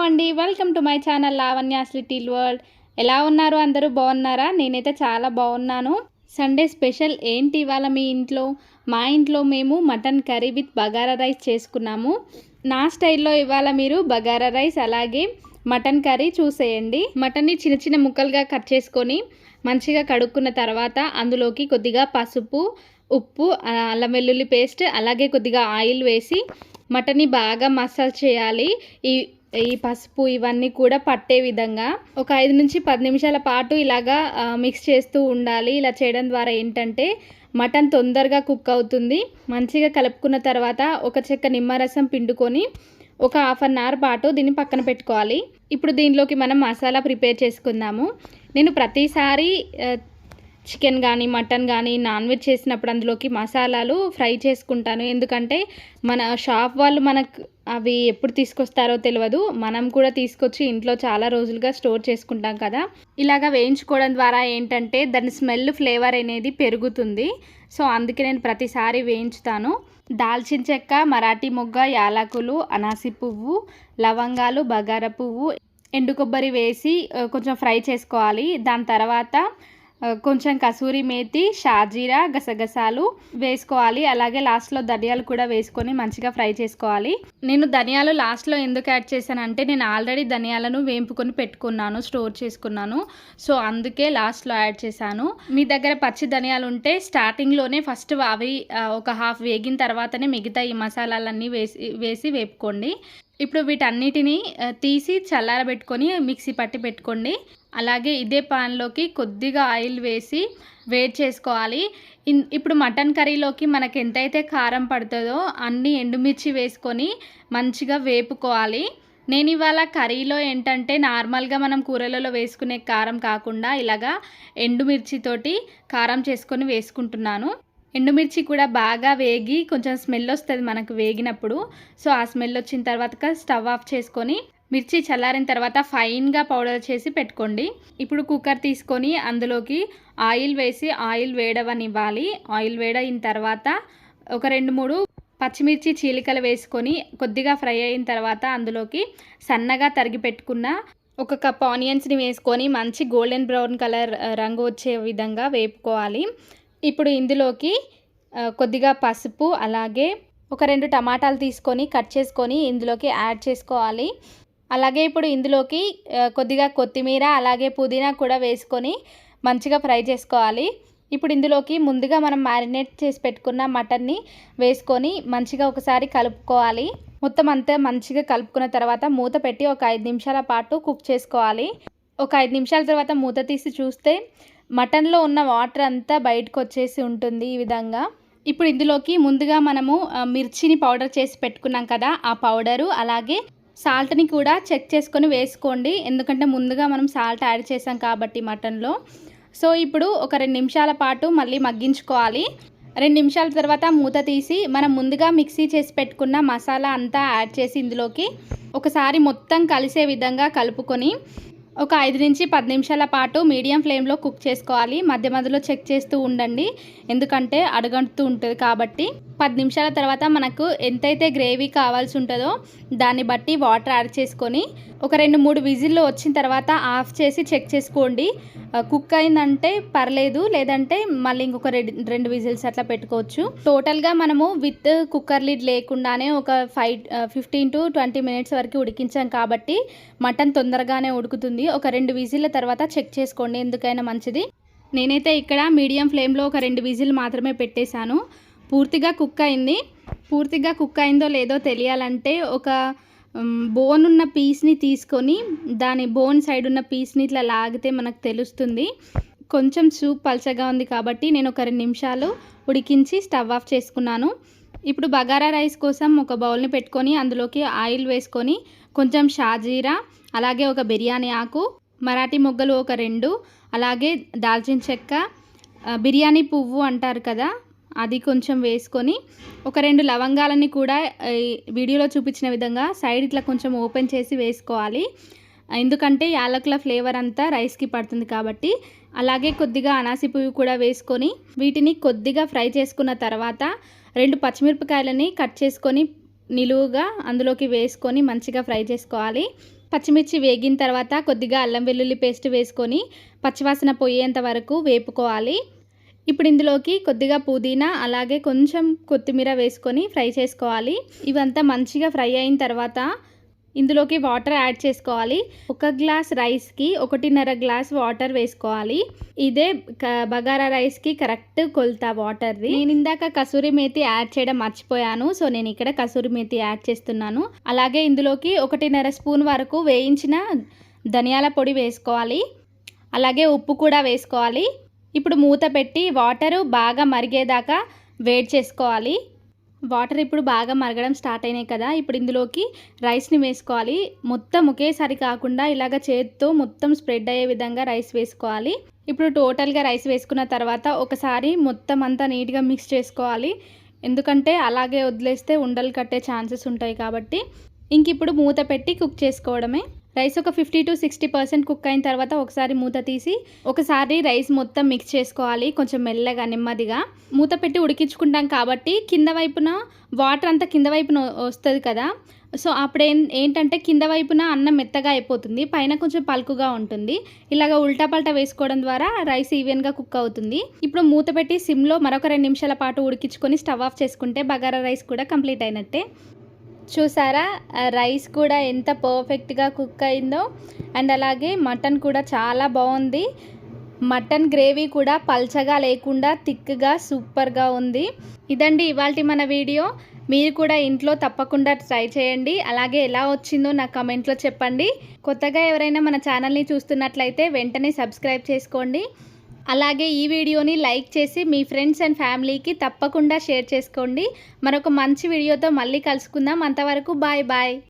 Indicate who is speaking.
Speaker 1: అండి, welcome to my channel Lavanya's little world. ఎలా ఉన్నారు? అందరూ బాగున్నారా? నేనైతే చాలా బాగున్నాను. సండే స్పెషల్ ఏంటి ఇవాళ మీ ఇంట్లో? మా ఇంట్లో మేము mutton curry with bagara rice చేసుకున్నాము. నా స్టైల్లో ఇవాళ మీరు బగారా రైస్ అలాగే మటన్ కర్రీ చూసేయండి. మటన్ని చిన్న చిన్న ముక్కలుగా కట్ చేసుకొని మంచిగా కడుక్కున్న తర్వాత అందులోకి కొద్దిగా పసుపు, ఉప్పు, అల్లం వెల్లుల్లి పేస్ట్ అలాగే కొద్దిగా ఆయిల్ వేసి మటన్ని బాగా మసాజ్ చేయాలి. ఈ పసుపు ఇవన్నీ కూడా పట్టే విధంగా ఒక 5 నుంచి 10 నిమిషాల పాటు ఇలాగా మిక్స్ చేస్తూ ఉండాలి. ఇలా చేయడం ద్వారా ఏంటంటే మటన్ తొందరగా కుక్ అవుతుంది. మంచిగా కలుపుకున్న తర్వాత ఒక చెక్క నిమ్మరసం పిండుకొని ఒక హాఫ్ అన్ అవర్ పాటు దీన్ని పక్కన పెట్టుకోవాలి. ఇప్పుడు దీనిలోకి మనం మసాలా ప్రిపేర్ చేసుకుందాము. నేను ప్రతిసారి చికెన్ కానీ మటన్ కానీ నాన్ వెజ్ చేసినప్పుడు అందులోకి మసాలాలు ఫ్రై చేసుకుంటాను. ఎందుకంటే మన షాప్ వాళ్ళు మనకు అవి ఎప్పుడు తీసుకొస్తారో తెలియదు. మనం కూడా తీసుకొచ్చి ఇంట్లో చాలా రోజులుగా స్టోర్ చేసుకుంటాం కదా. ఇలాగ వేయించుకోవడం ద్వారా ఏంటంటే దాని స్మెల్, ఫ్లేవర్ అనేది పెరుగుతుంది. సో అందుకే నేను ప్రతిసారి వేయించుతాను. దాల్చిన చెక్క, మరాఠీ మొగ్గ, యాలకులు, అనాసి పువ్వు, లవంగాలు, బగారా పువ్వు, ఎండు కొబ్బరి వేసి కొంచెం ఫ్రై చేసుకోవాలి. దాని తర్వాత కొంచెం కసూరి మేతి, షాజీరా, గసగసాలు వేసుకోవాలి. అలాగే లాస్ట్లో ధనియాలు కూడా వేసుకొని మంచిగా ఫ్రై చేసుకోవాలి. నేను ధనియాలు లాస్ట్లో ఎందుకు యాడ్ చేశానంటే నేను ఆల్రెడీ ధనియాలను వేంపుకొని పెట్టుకున్నాను, స్టోర్ చేసుకున్నాను. సో అందుకే లాస్ట్లో యాడ్ చేశాను. మీ దగ్గర పచ్చి ధనియాలు ఉంటే స్టార్టింగ్లోనే ఫస్ట్ అవి ఒక హాఫ్ వేగిన తర్వాతనే మిగతా ఈ మసాలాలన్నీ వేసి వేపుకోండి. ఇప్పుడు వీటన్నిటిని తీసి చల్లారబెట్టుకొని మిక్సీ పట్టి పెట్టుకోండి. అలాగే ఇదే పాన్లోకి కొద్దిగా ఆయిల్ వేసి వేడి చేసుకోవాలి. ఇప్పుడు మటన్ కర్రీలోకి మనకు ఎంతైతే కారం పడుతుందో అన్ని ఎండుమిర్చి వేసుకొని మంచిగా వేపుకోవాలి. నేను ఇవాళ కర్రీలో ఏంటంటే నార్మల్గా మనం కూరలలో వేసుకునే కారం కాకుండా ఇలాగా ఎండుమిర్చితోటి కారం చేసుకొని వేసుకుంటున్నాను. ఎండుమిర్చి కూడా బాగా వేగి కొంచెం స్మెల్ వస్తుంది మనకు వేగినప్పుడు. సో ఆ స్మెల్ వచ్చిన తర్వాత స్టవ్ ఆఫ్ చేసుకొని మిర్చి చల్లారిన తర్వాత ఫైన్గా పౌడర్ చేసి పెట్టుకోండి. ఇప్పుడు కుక్కర్ తీసుకొని అందులోకి ఆయిల్ వేసి ఆయిల్ వేడవనివ్వాలి. ఆయిల్ వేడైన తర్వాత ఒక 2-3 పచ్చిమిర్చి చీలికలు వేసుకొని కొద్దిగా ఫ్రై అయిన తర్వాత అందులోకి సన్నగా తరిగి పెట్టుకున్న 1 కప్ ఆనియన్స్ని వేసుకొని మంచి గోల్డెన్ బ్రౌన్ కలర్ రంగు వచ్చే విధంగా వేపుకోవాలి. ఇప్పుడు ఇందులోకి కొద్దిగా పసుపు అలాగే ఒక 2 టమాటాలు తీసుకొని కట్ చేసుకొని ఇందులోకి యాడ్ చేసుకోవాలి. అలాగే ఇప్పుడు ఇందులోకి కొద్దిగా కొత్తిమీర అలాగే పుదీనా కూడా వేసుకొని మంచిగా ఫ్రై చేసుకోవాలి. ఇప్పుడు ఇందులోకి ముందుగా మనం మ్యారినేట్ చేసి పెట్టుకున్న మటన్ని వేసుకొని మంచిగా ఒకసారి కలుపుకోవాలి. మొత్తం అంతా మంచిగా కలుపుకున్న తర్వాత మూత పెట్టి ఒక 5 నిమిషాల పాటు కుక్ చేసుకోవాలి. ఒక 5 నిమిషాల తర్వాత మూత తీసి చూస్తే మటన్లో ఉన్న వాటర్ అంతా బయటకు వచ్చేసి ఉంటుంది ఈ విధంగా. ఇప్పుడు ఇందులోకి ముందుగా మనము మిర్చిని పౌడర్ చేసి పెట్టుకున్నాం కదా, ఆ పౌడరు అలాగే సాల్ట్ని కూడా చెక్ చేసుకొని వేసుకోండి. ఎందుకంటే ముందుగా మనం సాల్ట్ యాడ్ చేసాం కాబట్టి మటన్లో. సో ఇప్పుడు ఒక 2 నిమిషాల పాటు మళ్ళీ మగ్గించుకోవాలి. 2 నిమిషాల తర్వాత మూత తీసి మనం ముందుగా మిక్సీ చేసి పెట్టుకున్న మసాలా అంతా యాడ్ చేసి ఇందులోకి ఒకసారి మొత్తం కలిసే విధంగా కలుపుకొని ఒక 5 నుంచి 10 నిమిషాల పాటు మీడియం ఫ్లేమ్లో కుక్ చేసుకోవాలి. మధ్య మధ్యలో చెక్ చేస్తూ ఉండండి, ఎందుకంటే అడుగంటుతూ ఉంటుంది కాబట్టి. 10 నిమిషాల తర్వాత మనకు ఎంతైతే గ్రేవీ కావాల్సి ఉంటుందో దాన్ని బట్టి వాటర్ యాడ్ చేసుకొని ఒక 2-3 విజిల్లు వచ్చిన తర్వాత ఆఫ్ చేసి చెక్ చేసుకోండి. కుక్ అయిందంటే పర్లేదు, లేదంటే మళ్ళీ ఇంకొక 2 విజిల్స్ అట్లా పెట్టుకోవచ్చు. టోటల్గా మనము విత్ కుక్కర్ లిడ్ లేకుండానే ఒక 15 to 20 మినిట్స్ వరకు ఉడికించాం కాబట్టి మటన్ తొందరగానే ఉడుకుతుంది. ఒక 2 విజిల్ల తర్వాత చెక్ చేసుకోండి, ఎందుకైనా మంచిది. నేనైతే ఇక్కడ మీడియం ఫ్లేమ్లో ఒక 2 విజిల్ మాత్రమే పెట్టేశాను. పూర్తిగా కుక్ అయింది. పూర్తిగా కుక్ అయిందో లేదో తెలియాలంటే ఒక బోన్ ఉన్న పీస్ని తీసుకొని దాని బోన్ సైడ్ ఉన్న పీస్ని ఇట్లా లాగితే మనకు తెలుస్తుంది. కొంచెం సూప్ పల్చగా ఉంది కాబట్టి నేను ఒక 2 నిమిషాలు ఉడికించి స్టవ్ ఆఫ్ చేసుకున్నాను. ఇప్పుడు బగారా రైస్ కోసం ఒక బౌల్ని పెట్టుకొని అందులోకి ఆయిల్ వేసుకొని కొంచెం షాజీరా అలాగే ఒక బిర్యానీ ఆకు, మరాఠీ మొగ్గలు ఒక 2, అలాగే దాల్చిన చెక్క, బిర్యానీ పువ్వు అంటారు కదా అది కొంచెం వేసుకొని ఒక 2 లవంగాలని కూడా వీడియోలో చూపించిన విధంగా సైడ్ ఇట్లా కొంచెం ఓపెన్ చేసి వేసుకోవాలి. ఎందుకంటే యాలకుల ఫ్లేవర్ అంతా రైస్కి పడుతుంది కాబట్టి. అలాగే కొద్దిగా అనాసి పువ్వు కూడా వేసుకొని వీటిని కొద్దిగా ఫ్రై చేసుకున్న తర్వాత 2 పచ్చిమిరపకాయలని కట్ చేసుకొని నిలువుగా అందులోకి వేసుకొని మంచిగా ఫ్రై చేసుకోవాలి. పచ్చిమిర్చి వేగిన తర్వాత కొద్దిగా అల్లం వెల్లుల్లి పేస్ట్ వేసుకొని పచ్చివాసన పోయేంత వరకు వేపుకోవాలి. ఇప్పుడు ఇందులోకి కొద్దిగా పుదీనా అలాగే కొంచెం కొత్తిమీర వేసుకొని ఫ్రై చేసుకోవాలి. ఇవంతా మంచిగా ఫ్రై అయిన తర్వాత ఇందులోకి వాటర్ యాడ్ చేసుకోవాలి. 1 గ్లాస్ రైస్కి 1.5 గ్లాస్ వాటర్ వేసుకోవాలి. ఇదే బగారా రైస్కి కరెక్ట్ కొలత వాటర్ది. నేను ఇందాక కసూరి మేతి యాడ్ చేయడం మర్చిపోయాను. సో నేను ఇక్కడ కసూరి మేతి యాడ్ చేస్తున్నాను. అలాగే ఇందులోకి 1.5 స్పూన్ వరకు వేయించిన ధనియాల పొడి వేసుకోవాలి. అలాగే ఉప్పు కూడా వేసుకోవాలి. ఇప్పుడు మూత పెట్టి వాటరు బాగా మరిగేదాకా వేడి చేసుకోవాలి. వాటర్ ఇప్పుడు బాగా మరగడం స్టార్ట్ అయినాయి కదా, ఇప్పుడు ఇందులోకి రైస్ని వేసుకోవాలి. మొత్తం ఒకేసారి కాకుండా ఇలాగ చేతితో మొత్తం స్ప్రెడ్ అయ్యే విధంగా రైస్ వేసుకోవాలి. ఇప్పుడు టోటల్గా రైస్ వేసుకున్న తర్వాత ఒకసారి మొత్తం అంతా నీట్గా మిక్స్ చేసుకోవాలి. ఎందుకంటే అలాగే వదిలేస్తే ఉండలు కట్టే ఛాన్సెస్ ఉంటాయి కాబట్టి ఇంక ఇప్పుడు మూత పెట్టి కుక్ చేసుకోవడమే. రైస్ ఒక 50 to 60% కుక్ అయిన తర్వాత ఒకసారి మూత తీసి ఒకసారి రైస్ మొత్తం మిక్స్ చేసుకోవాలి. కొంచెం మెల్లగా నెమ్మదిగా మూత పెట్టి ఉడికించుకుంటాం కాబట్టి కింద వైపున వాటర్ అంతా కింద వైపున వస్తుంది కదా, సో అప్పుడు ఏంటంటే కింద వైపున అన్నం మెత్తగా అయిపోతుంది, పైన కొంచెం పలుకుగా ఉంటుంది. ఇలాగ ఉల్టా పల్టా వేసుకోవడం ద్వారా రైస్ ఈవెన్గా కుక్ అవుతుంది. ఇప్పుడు మూత పెట్టి సిమ్లో మరొక 2 నిమిషాల పాటు ఉడికించుకొని స్టవ్ ఆఫ్ చేసుకుంటే బగారా రైస్ కూడా కంప్లీట్ అయినట్టే. చూసారా రైస్ కూడా ఎంత పర్ఫెక్ట్గా కుక్ అయిందో, అండ్ అలాగే మటన్ కూడా చాలా బాగుంది. మటన్ గ్రేవీ కూడా పల్చగా లేకుండా థిక్గా సూపర్గా ఉంది. ఇదండి ఇవాల్టి మన వీడియో. మీరు కూడా ఇంట్లో తప్పకుండా ట్రై చేయండి. అలాగే ఎలా వచ్చిందో నాకు కామెంట్లో చెప్పండి. కొత్తగా ఎవరైనా మన ఛానల్ని చూస్తున్నట్లయితే వెంటనే సబ్స్క్రైబ్ చేసుకోండి. అలాగే ఈ వీడియోని లైక్ చేసి మీ ఫ్రెండ్స్ అండ్ ఫ్యామిలీకి తప్పకుండా షేర్ చేసుకోండి. మరొక మంచి వీడియోతో మళ్ళీ కలుసుకుందాం. అంతవరకు బాయ్ బాయ్.